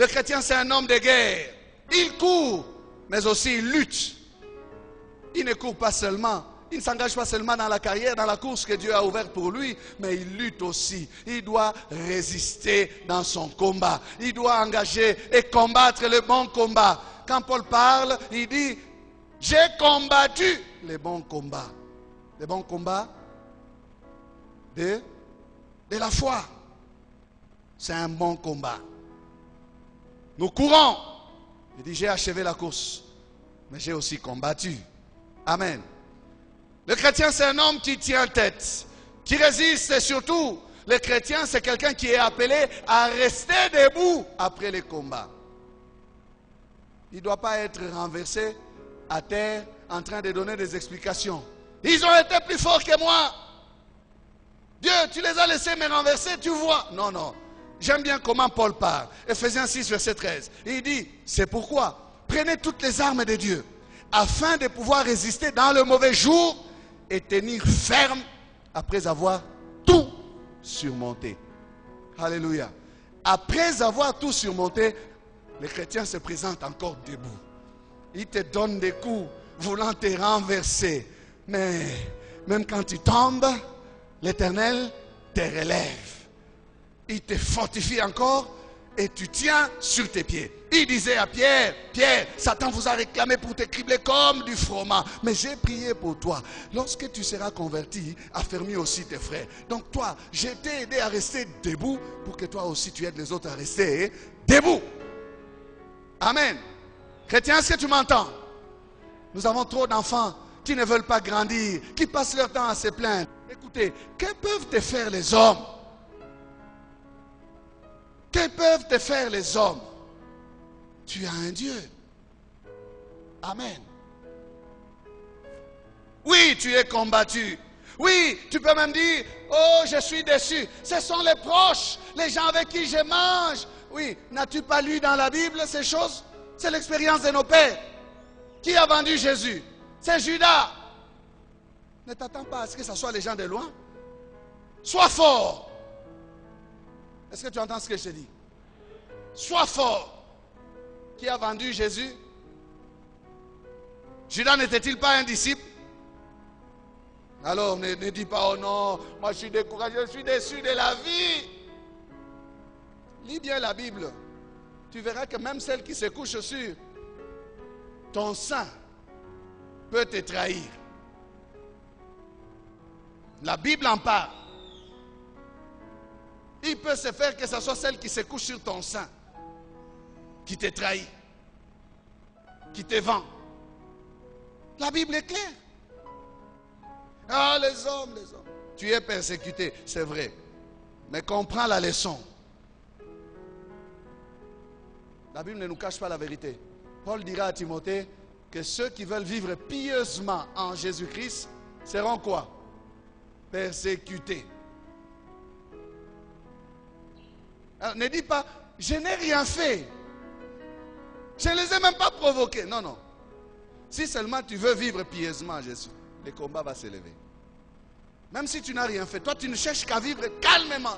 Le chrétien, c'est un homme de guerre. Il court, mais aussi il lutte. Il ne court pas seulement. Il ne s'engage pas seulement dans la carrière, dans la course que Dieu a ouverte pour lui, mais il lutte aussi. Il doit résister dans son combat. Il doit engager et combattre le bon combat. Quand Paul parle, il dit, j'ai combattu les bons combats. Les bons combats de la foi. C'est un bon combat. Nous courons. Il dit, j'ai achevé la course, mais j'ai aussi combattu. Amen. Le chrétien, c'est un homme qui tient tête, qui résiste, et surtout, le chrétien, c'est quelqu'un qui est appelé à rester debout après les combats. Il ne doit pas être renversé à terre en train de donner des explications. Ils ont été plus forts que moi. Dieu, tu les as laissés me renverser, tu vois. Non, non. J'aime bien comment Paul parle. Ephésiens 6, verset 13. Il dit, c'est pourquoi, prenez toutes les armes de Dieu, afin de pouvoir résister dans le mauvais jour et tenir ferme après avoir tout surmonté. Alléluia. Après avoir tout surmonté, le chrétien se présente encore debout. Il te donne des coups voulant te renverser. Mais même quand tu tombes, l'Éternel te relève. Il te fortifie encore et tu tiens sur tes pieds. Il disait à Pierre, Pierre, Satan vous a réclamé pour te cribler comme du froment. Mais j'ai prié pour toi. Lorsque tu seras converti, affermis aussi tes frères. Donc toi, j'ai t'ai aidé à rester debout pour que toi aussi tu aides les autres à rester debout. Amen. Chrétien, est-ce que tu m'entends? Nous avons trop d'enfants qui ne veulent pas grandir, qui passent leur temps à se plaindre. Écoutez, que peuvent te faire les hommes? Que peuvent te faire les hommes? Tu as un Dieu. Amen. Oui, tu es combattu. Oui, tu peux même dire, oh, je suis déçu. Ce sont les proches, les gens avec qui je mange. Oui, n'as-tu pas lu dans la Bible ces choses? C'est l'expérience de nos pères. Qui a vendu Jésus? C'est Judas. Ne t'attends pas à ce que ce soit les gens de loin. Sois fort. Est-ce que tu entends ce que je te dis? Sois fort. Qui a vendu Jésus? Judas n'était-il pas un disciple? Alors ne dis pas, oh non, moi je suis découragé, je suis déçu de la vie. Lis bien la Bible. Tu verras que même celle qui se couche sur ton sein peut te trahir. La Bible en parle. Il peut se faire que ce soit celle qui se couche sur ton sein, qui te trahit, qui te vend. La Bible est claire. Ah, les hommes. Tu es persécuté, c'est vrai. Mais comprends la leçon. La Bible ne nous cache pas la vérité. Paul dira à Timothée que ceux qui veulent vivre pieusement en Jésus-Christ seront quoi? Persécutés. Alors, ne dis pas, je n'ai rien fait. Je ne les ai même pas provoqués. Non, non. Si seulement tu veux vivre pieusement Jésus, le combat va s'élever. Même si tu n'as rien fait, toi tu ne cherches qu'à vivre calmement,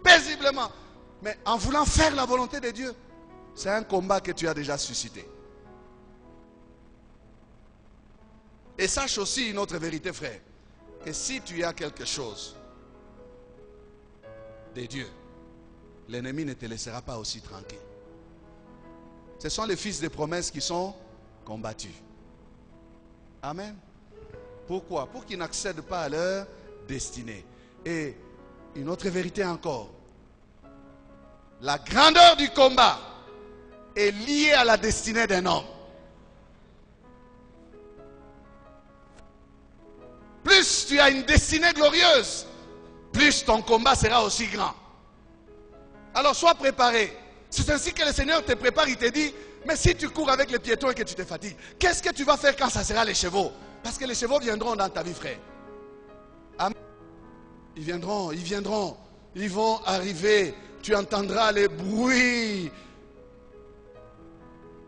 paisiblement. Mais en voulant faire la volonté de Dieu, c'est un combat que tu as déjà suscité. Et sache aussi une autre vérité, frère, que si tu as quelque chose de Dieu, l'ennemi ne te laissera pas aussi tranquille. Ce sont les fils de promesses qui sont combattus. Amen. Pourquoi? Pour qu'ils n'accèdent pas à leur destinée. Et une autre vérité encore. La grandeur du combat est liée à la destinée d'un homme. Plus tu as une destinée glorieuse, plus ton combat sera aussi grand. Alors sois préparé. C'est ainsi que le Seigneur te prépare, il te dit, mais si tu cours avec les piétons et que tu te fatigues, qu'est-ce que tu vas faire quand ça sera les chevaux? Parce que les chevaux viendront dans ta vie, frère. Amen. Ils viendront, ils vont arriver. Tu entendras les bruits.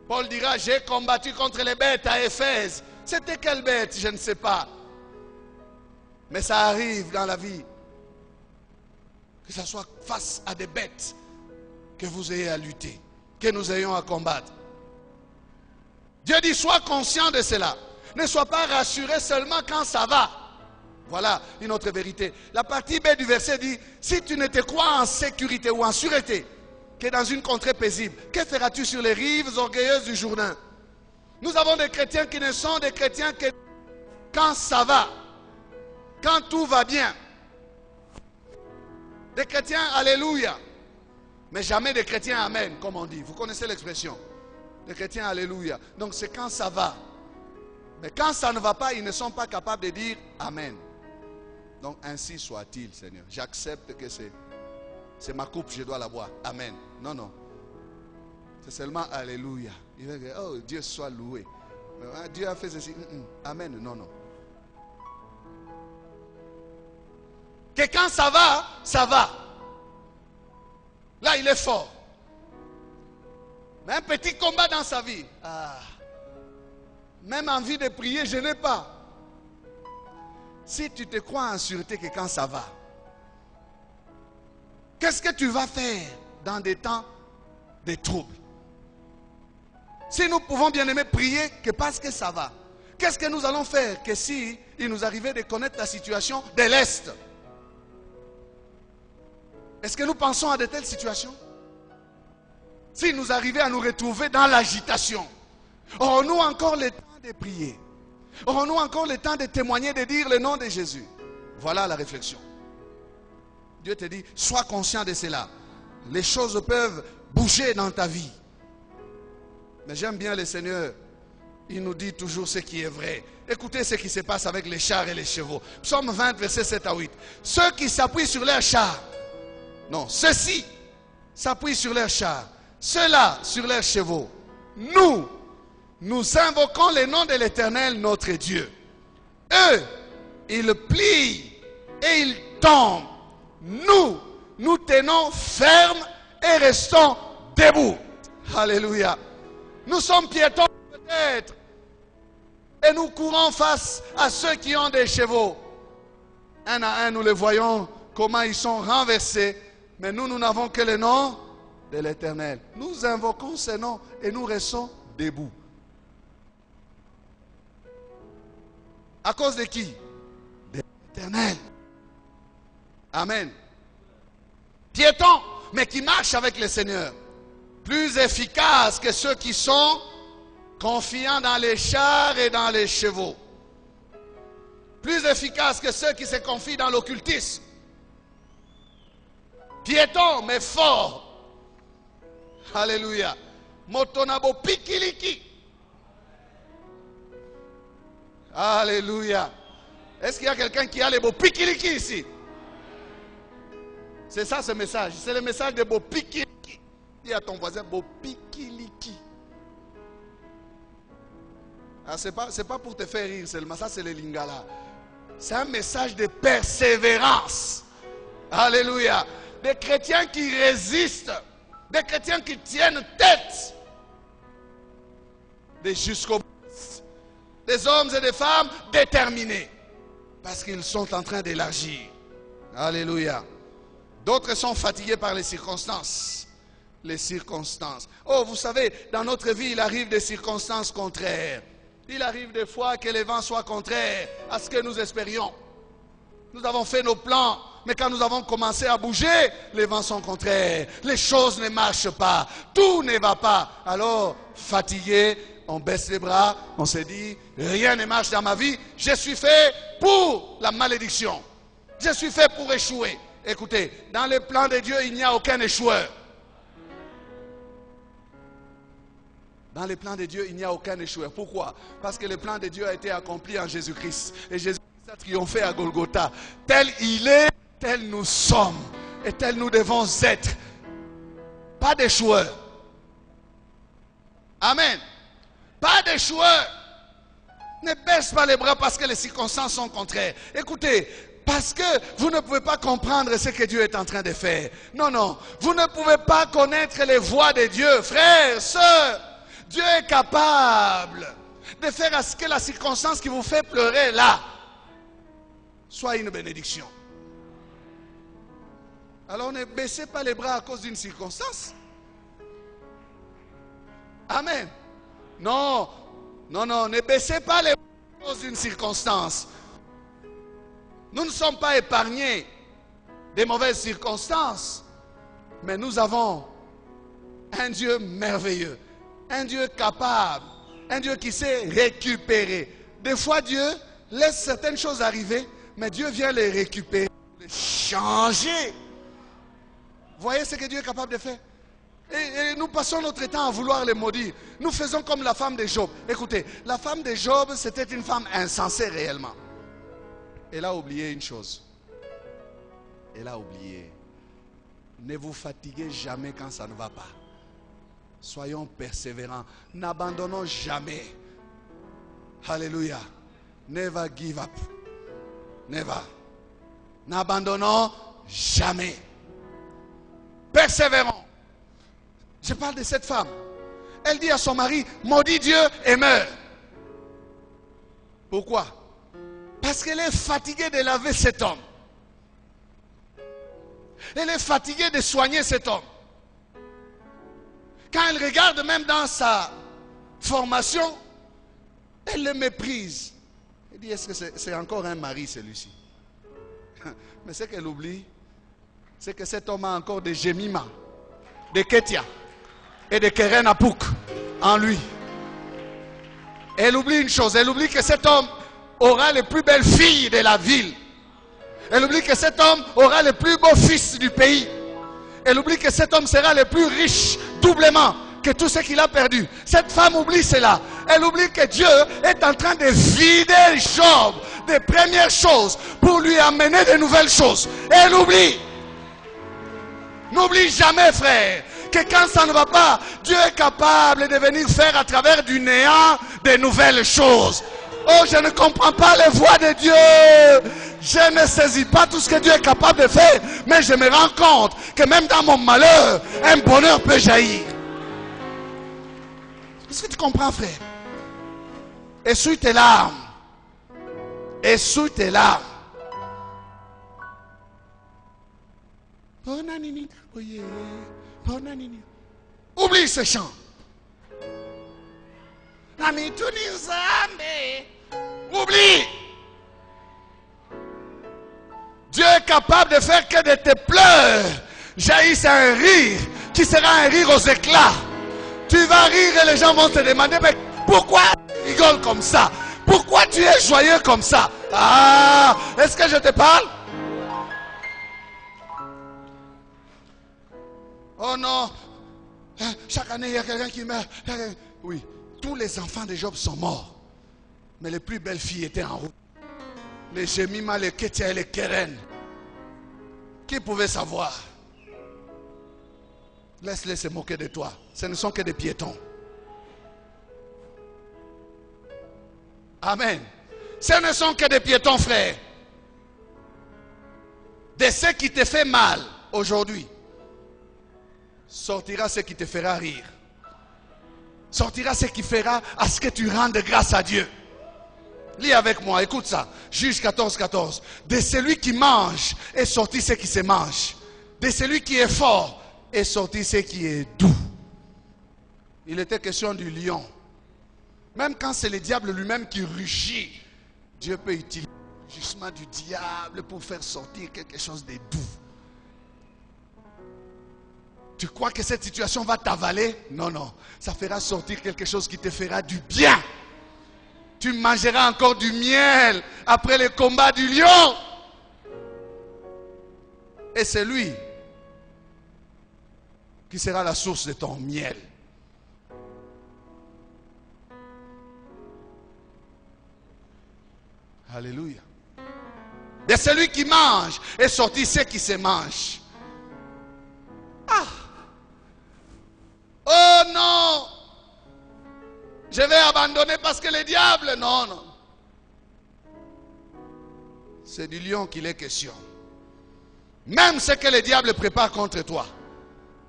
Paul dira, j'ai combattu contre les bêtes à Éphèse. C'était quelle bête? Je ne sais pas. Mais ça arrive dans la vie. Que ce soit face à des bêtes que vous ayez à lutter. que nous ayons à combattre. Dieu dit, sois conscient de cela. Ne sois pas rassuré seulement quand ça va. Voilà une autre vérité. La partie B du verset dit, si tu ne te crois en sécurité ou en sûreté, que dans une contrée paisible, que feras-tu sur les rives orgueilleuses du Jourdain? Nous avons des chrétiens qui ne sont des chrétiens que quand ça va, quand tout va bien. Des chrétiens, alléluia, mais jamais des chrétiens amen, comme on dit. Vous connaissez l'expression. Des chrétiens, alléluia. Donc c'est quand ça va. Mais quand ça ne va pas, ils ne sont pas capables de dire amen. Donc ainsi soit-il, Seigneur. J'accepte que c'est ma coupe, je dois la boire. Amen. Non, non. C'est seulement alléluia. Il va dire, oh, Dieu soit loué. Dieu a fait ceci. Amen. Non, non. Que quand ça va, ça va. Là, il est fort. Mais un petit combat dans sa vie. Même envie de prier, je n'ai pas. Si tu te crois en sûreté que quand ça va, qu'est-ce que tu vas faire dans des temps de troubles? Si nous pouvons bien aimer prier que parce que ça va, qu'est-ce que nous allons faire que si il nous arrivait de connaître la situation de l'Est? Est-ce que nous pensons à de telles situations? Si nous arrivait à nous retrouver dans l'agitation, aurons-nous encore le temps de prier? Aurons-nous encore le temps de témoigner, de dire le nom de Jésus? Voilà la réflexion. Dieu te dit, sois conscient de cela. Les choses peuvent bouger dans ta vie. Mais j'aime bien le Seigneur. Il nous dit toujours ce qui est vrai. Écoutez ce qui se passe avec les chars et les chevaux. Psaume 20, versets 7 à 8. Ceux qui s'appuient sur leurs chars. Non, ceux-ci s'appuient sur leurs chars. Ceux-là sur leurs chevaux. Nous invoquons le nom de l'Éternel, notre Dieu. Eux, ils plient et ils tombent. Nous tenons ferme et restons debout. Alléluia. Nous sommes piétons peut-être. Et nous courons face à ceux qui ont des chevaux. Un à un, nous les voyons comment ils sont renversés. Mais nous n'avons que le nom de l'Éternel. Nous invoquons ce nom et nous restons debout. À cause de qui? De l'Éternel. Amen. Piétons, mais qui marchent avec le Seigneur. Plus efficaces que ceux qui sont confiants dans les chars et dans les chevaux. Plus efficaces que ceux qui se confient dans l'occultisme. Piétons, mais forts. Alléluia. Motonabo pikiliki. Alléluia. Est-ce qu'il y a quelqu'un qui a les beaux pikiliki ici? C'est ça ce message. C'est le message de beaux pikiliki. Dis à ton voisin beau pikiliki. Ah, c'est pas pour te faire rire seulement. Ça c'est le lingala. C'est un message de persévérance. Alléluia. Des chrétiens qui résistent. Des chrétiens qui tiennent tête. Des jusqu'au bout. Des hommes et des femmes déterminés. Parce qu'ils sont en train d'élargir. Alléluia. D'autres sont fatigués par les circonstances. Les circonstances. Oh, vous savez, dans notre vie, il arrive des circonstances contraires. Il arrive des fois que les vents soient contraires à ce que nous espérions. Nous avons fait nos plans, mais quand nous avons commencé à bouger, les vents sont contraires. Les choses ne marchent pas. Tout ne va pas. Alors, fatigué, on baisse les bras, on se dit, rien ne marche dans ma vie. Je suis fait pour la malédiction. Je suis fait pour échouer. Écoutez, dans le plan de Dieu, il n'y a aucun échoueur. Dans les plans de Dieu, il n'y a aucun échoueur. Pourquoi? Parce que le plan de Dieu a été accompli en Jésus-Christ. Et Jésus-Christ a triomphé à Golgotha. Tel il est, tel nous sommes. Et tel nous devons être. Pas d'échoueur. Amen. Pas d'échoueur. Ne baisse pas les bras parce que les circonstances sont contraires. Écoutez, parce que vous ne pouvez pas comprendre ce que Dieu est en train de faire. Non, non. Vous ne pouvez pas connaître les voies de Dieu. Frères, sœurs. Dieu est capable de faire à ce que la circonstance qui vous fait pleurer là soit une bénédiction. Alors ne baissez pas les bras à cause d'une circonstance. Amen. Non, non, non, ne baissez pas les choses d'une circonstance. Nous ne sommes pas épargnés des mauvaises circonstances, mais nous avons un Dieu merveilleux, un Dieu capable, un Dieu qui sait récupérer. Des fois, Dieu laisse certaines choses arriver, mais Dieu vient les récupérer, les changer. Vous voyez ce que Dieu est capable de faire? Et nous passons notre temps à vouloir les maudire. Nous faisons comme la femme de Job. Écoutez, la femme de Job, c'était une femme insensée réellement. Elle a oublié une chose. Elle a oublié. Ne vous fatiguez jamais quand ça ne va pas. Soyons persévérants. N'abandonnons jamais. Alléluia. Never give up. Never. N'abandonnons jamais. Persévérons. Je parle de cette femme. Elle dit à son mari, maudis Dieu et meurs. Pourquoi? Parce qu'elle est fatiguée de laver cet homme. Elle est fatiguée de soigner cet homme. Quand elle regarde même dans sa formation, elle le méprise. Elle dit, est-ce que c'est encore un mari celui-ci? Mais ce qu'elle oublie, c'est que cet homme a encore des Jemima, des Ketia et des Keren Apuk en lui. Elle oublie une chose, elle oublie que cet homme aura les plus belles filles de la ville. Elle oublie que cet homme aura les plus beaux fils du pays. Elle oublie que cet homme sera le plus riche doublement que tout ce qu'il a perdu. Cette femme oublie cela. Elle oublie que Dieu est en train de vider Job des premières choses pour lui amener de nouvelles choses. Elle oublie. N'oublie jamais, frère, que quand ça ne va pas, Dieu est capable de venir faire à travers du néant de nouvelles choses. Oh, je ne comprends pas les voies de Dieu. Je ne saisis pas tout ce que Dieu est capable de faire. Mais je me rends compte que même dans mon malheur, un bonheur peut jaillir. Est-ce que tu comprends, frère? Essuie tes larmes. Essuie tes larmes. Oublie ce chant. Oublie. Dieu est capable de faire que de tes pleurs jaillisse un rire qui sera un rire aux éclats. Tu vas rire et les gens vont te demander, mais pourquoi tu rigoles comme ça? Pourquoi tu es joyeux comme ça? Ah, est-ce que je te parle? Oh non, chaque année il y a quelqu'un qui meurt. Oui, tous les enfants de Job sont morts. Mais les plus belles filles étaient en route. Les Jemima, les Ketia et les Keren. Qui pouvait savoir? Laisse-les se moquer de toi. Ce ne sont que des piétons. Amen. Ce ne sont que des piétons, frère. De ce qui te fait mal aujourd'hui, sortira ce qui te fera rire. Sortira ce qui fera à ce que tu rendes grâce à Dieu. Lis avec moi, écoute ça. Juge 14, 14. De celui qui mange est sorti ce qui se mange. De celui qui est fort est sorti ce qui est doux. Il était question du lion. Même quand c'est le diable lui-même qui rugit, Dieu peut utiliser le rugissement du diable pour faire sortir quelque chose de doux. Tu crois que cette situation va t'avaler? Non, non. Ça fera sortir quelque chose qui te fera du bien. Tu mangeras encore du miel après le combat du lion. Et c'est lui qui sera la source de ton miel. Alléluia. De celui qui mange est sorti ce qui se mange. Ah! Oh non! Je vais abandonner parce que le diable, non, non. C'est du lion qu'il est question. Même ce que le diable prépare contre toi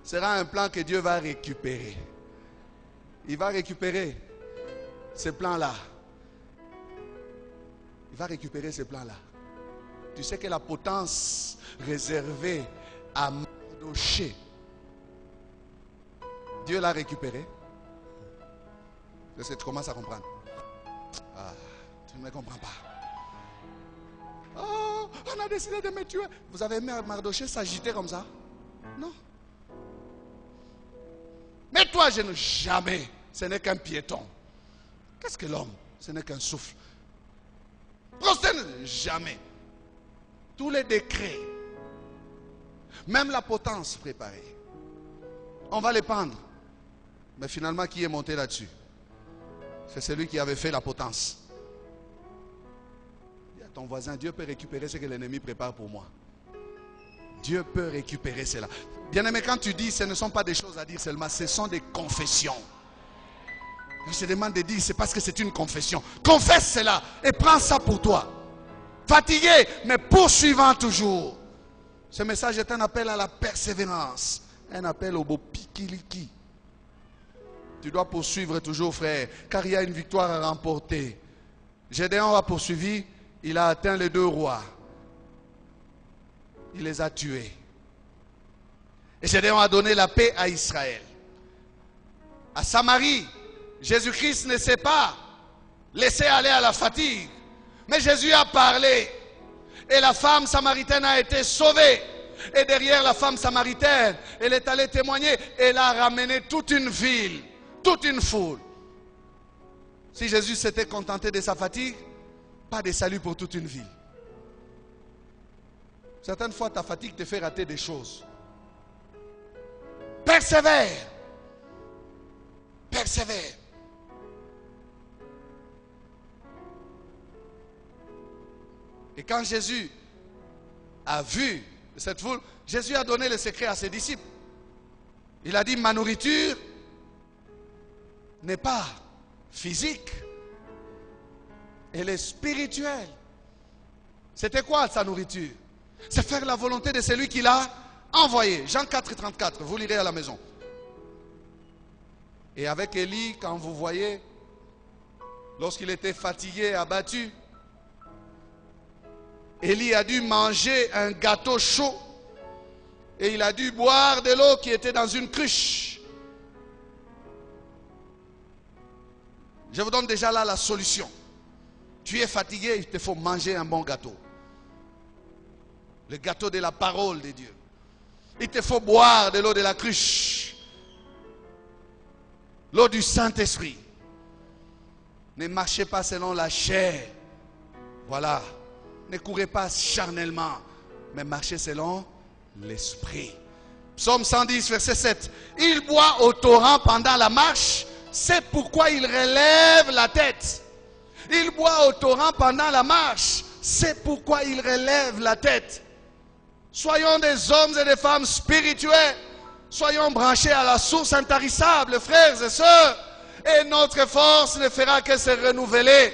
sera un plan que Dieu va récupérer. Il va récupérer ce plan-là. Il va récupérer ce plan-là. Tu sais que la potence réservée à Mardoché, Dieu l'a récupérée. Est-ce que tu commences à comprendre? Ah, tu ne me comprends pas. Oh, on a décidé de me tuer. Vous avez aimé Mardochée s'agiter comme ça? Non. Mets-toi à genoux. Jamais. Ce n'est qu'un piéton. Qu'est-ce que l'homme? Ce n'est qu'un souffle. Prosterne. Jamais. Tous les décrets, même la potence préparée, on va les pendre. Mais finalement, qui est monté là-dessus? C'est celui qui avait fait la potence. Dis à ton voisin, Dieu peut récupérer ce que l'ennemi prépare pour moi. Dieu peut récupérer cela. Bien-aimé, quand tu dis, ce ne sont pas des choses à dire seulement, ce sont des confessions. Je te demande de dire, c'est parce que c'est une confession. Confesse cela et prends ça pour toi. Fatigué, mais poursuivant toujours. Ce message est un appel à la persévérance. Un appel au beau pikiliki. Tu dois poursuivre toujours, frère, car il y a une victoire à remporter. Gédéon a poursuivi, il a atteint les 2 rois. Il les a tués. Et Gédéon a donné la paix à Israël. À Samarie, Jésus-Christ ne s'est pas laissé aller à la fatigue. Mais Jésus a parlé. Et la femme samaritaine a été sauvée. Et derrière la femme samaritaine, elle est allée témoigner. Elle a ramené toute une ville, toute une foule. Si Jésus s'était contenté de sa fatigue, pas de salut pour toute une ville. Certaines fois, ta fatigue te fait rater des choses. Persévère. Persévère. Et quand Jésus a vu cette foule, Jésus a donné le secret à ses disciples. Il a dit, ma nourriture n'est pas physique, elle est spirituelle. C'était quoi sa nourriture? C'est faire la volonté de celui qui l'a envoyé. Jean 4, 34, vous lirez à la maison. Et avec Élie, quand vous voyez, lorsqu'il était fatigué, abattu, Élie a dû manger un gâteau chaud et il a dû boire de l'eau qui était dans une cruche. Je vous donne déjà là la solution. Tu es fatigué, il te faut manger un bon gâteau. Le gâteau de la parole de Dieu. Il te faut boire de l'eau de la cruche. L'eau du Saint-Esprit. Ne marchez pas selon la chair. Voilà. Ne courez pas charnellement, mais marchez selon l'esprit. Psaume 110, verset 7. Il boit au torrent pendant la marche, c'est pourquoi il relève la tête. Il boit au torrent pendant la marche, c'est pourquoi il relève la tête. Soyons des hommes et des femmes spirituels. Soyons branchés à la source intarissable, frères et sœurs. Et notre force ne fera que se renouveler.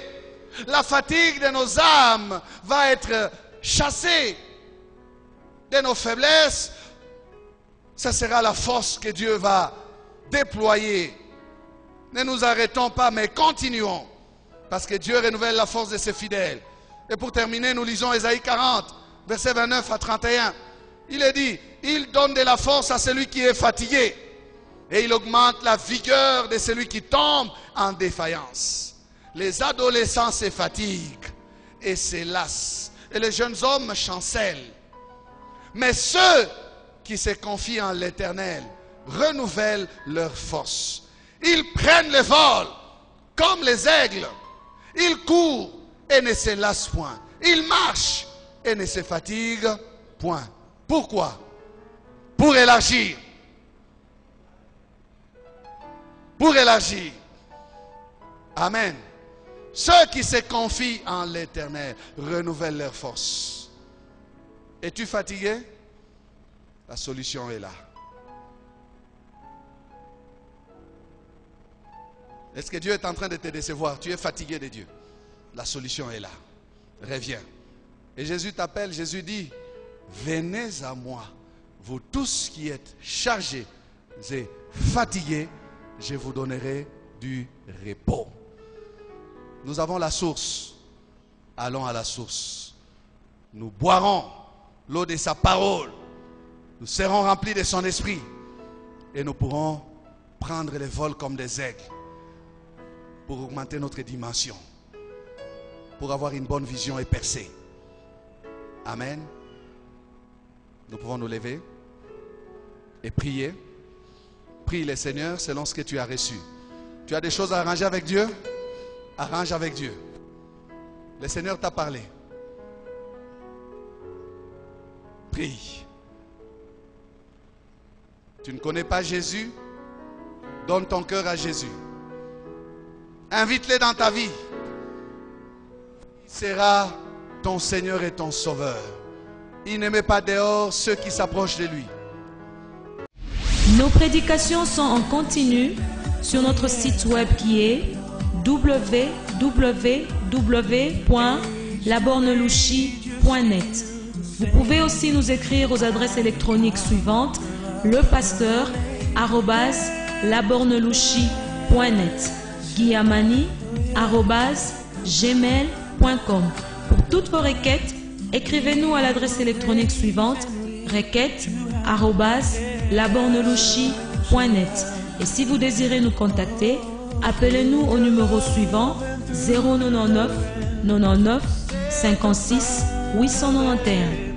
La fatigue de nos âmes va être chassée de nos faiblesses. Ce sera la force que Dieu va déployer. Ne nous arrêtons pas, mais continuons. Parce que Dieu renouvelle la force de ses fidèles. Et pour terminer, nous lisons Ésaïe 40, versets 29 à 31. Il est dit, il donne de la force à celui qui est fatigué. Et il augmente la vigueur de celui qui tombe en défaillance. Les adolescents se fatiguent et se lassent. Et les jeunes hommes chancellent. Mais ceux qui se confient en l'Éternel renouvellent leur force. Ils prennent le vol comme les aigles. Ils courent et ne se lassent point. Ils marchent et ne se fatiguent point. Pourquoi? Pour élargir. Pour élargir. Amen. Ceux qui se confient en l'Éternel renouvellent leur force. Es-tu fatigué? La solution est là. Est-ce que Dieu est en train de te décevoir? Tu es fatigué de Dieu. La solution est là. Reviens. Et Jésus t'appelle, Jésus dit, venez à moi, vous tous qui êtes chargés et fatigués, je vous donnerai du repos. Nous avons la source. Allons à la source. Nous boirons l'eau de sa parole. Nous serons remplis de son esprit. Et nous pourrons prendre le vol comme des aigles. pour augmenter notre dimension, pour avoir une bonne vision et percer. Amen. Nous pouvons nous lever et prier. Prie le Seigneur selon ce que tu as reçu. Tu as des choses à arranger avec Dieu? Arrange avec Dieu. Le Seigneur t'a parlé. Prie. Tu ne connais pas Jésus? Donne ton cœur à Jésus. Invite-le dans ta vie. Il sera ton Seigneur et ton Sauveur. Il ne met pas dehors ceux qui s'approchent de lui. Nos prédications sont en continu sur notre site web qui est www.labornelouchi.net. Vous pouvez aussi nous écrire aux adresses électroniques suivantes: lepasteur@labornelouchi.net, guillamani@gmail.com. Pour toutes vos requêtes, écrivez-nous à l'adresse électronique suivante: requêtes@labornelouchi.net. Et si vous désirez nous contacter, appelez-nous au numéro suivant: 099 99 56 891.